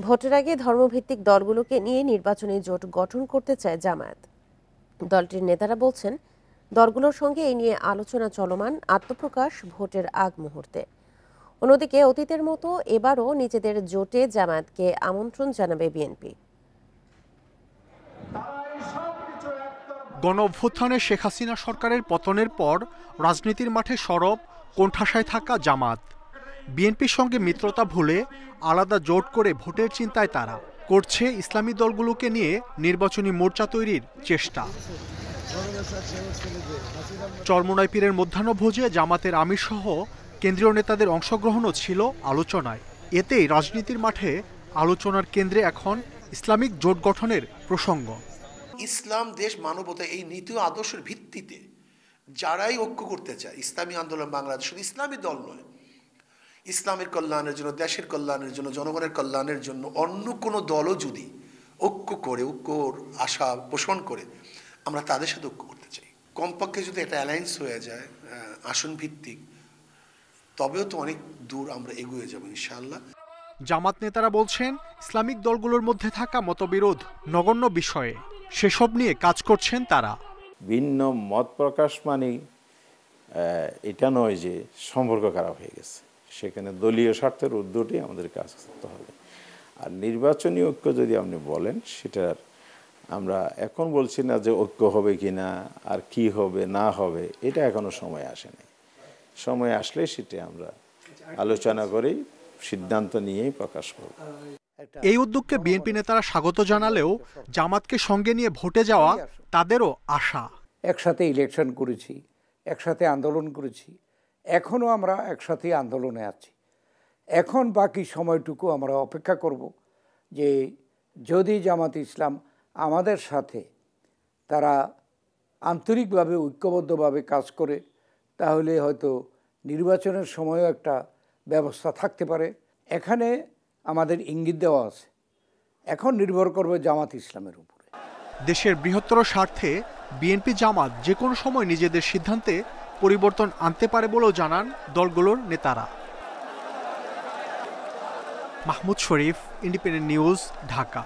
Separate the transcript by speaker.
Speaker 1: ভোটের আগে ধর্মভিত্তিক দলগুলোকে নিয়ে নির্বাচনী জোট গঠন করতে চায় জামায়াত। দলটির নেতারা বলছেন, দলগুলোর সঙ্গে এই নিয়ে আলোচনা চলমান, আত্মপ্রকাশ ভোটের আগ মুহূর্তে। অন্যদিকে অতীতের মতো এবারও নিজেদের জোটে জামায়াতকে আমন্ত্রণ জানাবে বিএনপি।
Speaker 2: গণঅভ্যুত্থানে শেখ হাসিনা সরকারের পতনের পর রাজনীতির মাঠে সরব কোণঠাসায় থাকা জামাত। বিএনপির সঙ্গে মিত্রতা ভুলে আলাদা জোট করে ভোটের চিন্তায় তারা করছে ইসলামী দলগুলোকে নিয়ে নির্বাচনী মোর্চা তৈরির চেষ্টা। চরমোনাই পীরের মধ্যাহ্নভোজে জামাতের আমির সহ কেন্দ্রীয় নেতাদের অংশগ্রহণও ছিল আলোচনায়। এতেই রাজনীতির মাঠে আলোচনার কেন্দ্রে এখন ইসলামিক জোট গঠনের প্রসঙ্গ।
Speaker 3: ইসলাম, দেশ, মানবতা এই নীতি ও আদর্শের ভিত্তিতে যারাই ঐক্য করতে চায়, ইসলামী আন্দোলন বাংলাদেশ শুধু ইসলামী দল নয়, ইসলামের কল্যাণের জন্য, দেশের কল্যাণের জন্য, জনগণের কল্যাণের জন্য অন্য কোনো দলও যদি ঐক্য করে, ঐক্যর আশা পোষণ করে, আমরা তাদের সাথে ঐক্য করতে চাই। কমপক্ষে যদি একটা অ্যালায়েন্স হয়ে যায় আসন ভিত্তিক, তবেও তো অনেক দূর আমরা এগিয়ে যাব ইনশাআল্লাহ।
Speaker 2: জামাত নেতারা বলছেন, ইসলামিক দলগুলোর মধ্যে থাকা মতবিরোধ নগণ্য বিষয়ে, সেসব নিয়ে কাজ করছেন তারা।
Speaker 4: ভিন্ন মত প্রকাশ মানে এটা নয় যে সম্পর্ক খারাপ হয়ে গেছে, সেখানে দলীয় স্বার্থের ঊর্ধ্বটি আমাদের কাজ করতে হবে। আর নির্বাচনী ঐক্য যদি আপনি বলেন, সেটার আমরা এখন বলছি না যে ঐক্য হবে কি না, আর কি হবে না হবে, এটা এখনো সময় আসেনি। সময় আসলে সেটা আমরা আলোচনা করেই সিদ্ধান্ত নিয়েই প্রকাশ করব।
Speaker 2: এই উদ্যোগকে বিএনপি নেতারা স্বাগত জানালেও জামাতকে সঙ্গে নিয়ে ভোটে যাওয়া তাদেরও আশা।
Speaker 5: একসাথে ইলেকশন করেছি, একসাথে আন্দোলন করেছি, এখনও আমরা একসাথে আন্দোলনে আছি। এখন বাকি সময়টুকু আমরা অপেক্ষা করব যে যদি জামাত ইসলাম আমাদের সাথে তারা আন্তরিকভাবে ঐক্যবদ্ধভাবে কাজ করে, তাহলে হয়তো নির্বাচনের সময়ও একটা ব্যবস্থা থাকতে পারে। এখানে আমাদের ইঙ্গিত দেওয়া আছে, এখন নির্ভর করবে জামাত ইসলামের উপরে।
Speaker 2: দেশের বৃহত্তর স্বার্থে বিএনপি জামাত যে কোনো সময় নিজেদের সিদ্ধান্তে পরিবর্তন আনতে পারে বলেও জানান দলগুলোর নেতারা। মাহমুদ শরীফ, ইন্ডিপেন্ডেন্ট নিউজ, ঢাকা।